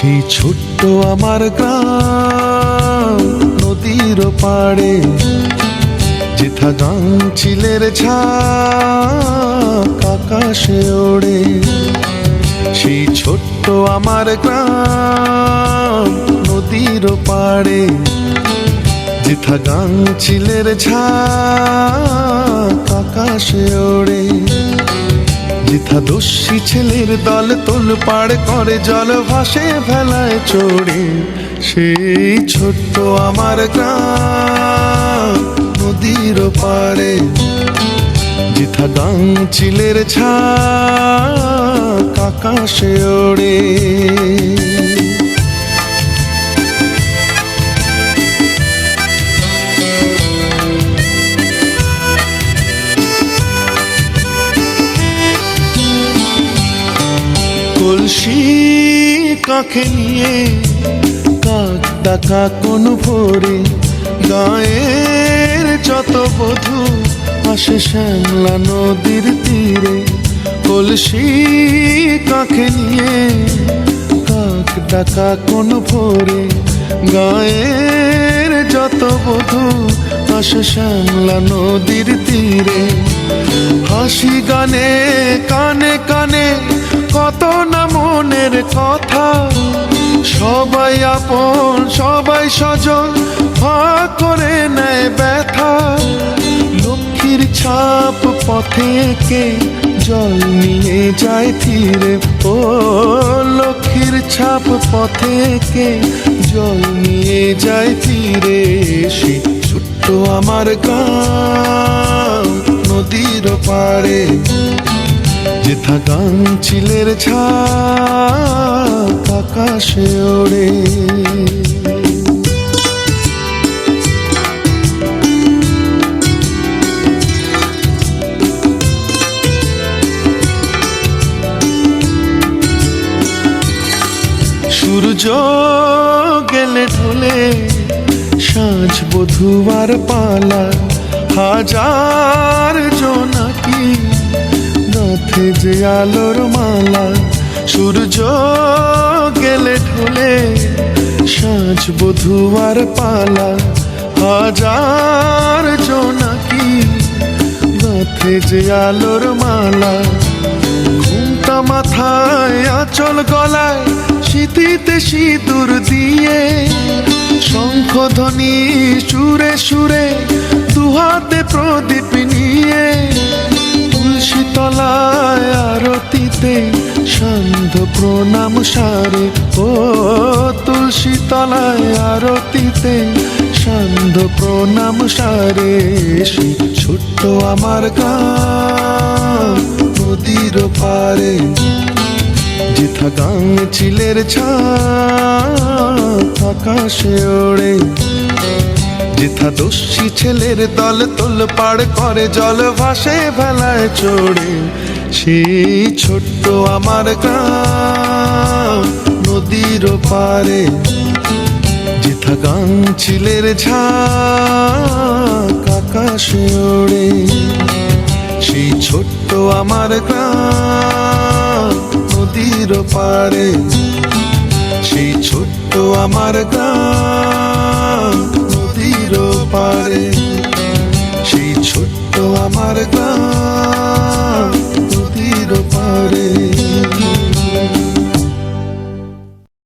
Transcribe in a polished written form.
সেই ছোট্ট আমার গ্রাম নদীর পাড়ে, যেথা গাংচিলের ঝাঁক আকাশে ওড়ে। সেই ছোট্ট আমার গ্রাম নদীর পাড়ে, যেথা গাংচিলের ঝাঁক আকাশে ওড়ে। যেথা দস্যি ছেলের দল তোল পাড় করে, জল ভাসে ভেলায় চড়ে। সেই ছোট্ট আমার গ্রাম নদীর পাড়ে, যেথা গাংচিলের ঝাঁক আকাশে ওড়ে। কলসি কাঁখে নিয়ে কাক ডাকা কোন ভোরে, গায়ের যত বধূ আসে শ্যামলা নদীর তীরে। কলসি কাঁখে নিয়ে কাক ডাকা কোন ভোরে, গায়ের যত বধূ আসে শ্যামলা নদীর তীরে। হাসি গানে কানে কানে কত না মনের কথা, সবাই আপন সবাই স্বজন ভাগ করে নেয় ব্যথা। লক্ষ্মীর ছাপ পথে এঁকে জল নিয়ে যায় তীরে, ও লক্ষ্মীর ছাপ পথে এঁকে জল নিয়ে যায় তীরে। সে ছোট্ট আমার গ্রাম নদীর পাড়ে, যেথা গাংচিলের ঝাঁক আকাশে ওড়ে। সূর্য গেলে ঢলে সাঁঝ বধুয়ার পালা, হাজার জোনাকি গাঁথে যে আলোর মালা। সূর্য গেলে ঢলে সাঁঝ বধুয়ার পালা, হাজার জোনাকি গাঁথে যে আলোর মালা। ঘুমটা মাথায় আঁচল গলায় শীতিতে সিঁদুর দিয়ে, শঙ্খধ্বনি সুরে সুরে দুহাতে প্রদীপ নিয়ে। তুলসী তলায় আরতিতে সান্ধ্য প্রণাম সারে, ও তুলসী তলায় আরতিতে সান্ধ্য প্রণাম সারে। সেই ছোট্ট আমার গ্রাম নদীর পাড়ে, যেথা গাংচিলের ঝাঁক আকাশে ওড়ে। যেথা দস্যি ছেলের দল তোল পাড় করে, জল ভাসে ভেলায় চড়ে। সেই ছোট্ট আমার গ্রাম নদীর পাড়ে, যেথা গাংচিলের ঝাঁক আকাশে ওড়ে। সেই ছোট্ট আমার গ্রাম নদীর পাড়ে, সেই ছোট্ট আমার গ্রাম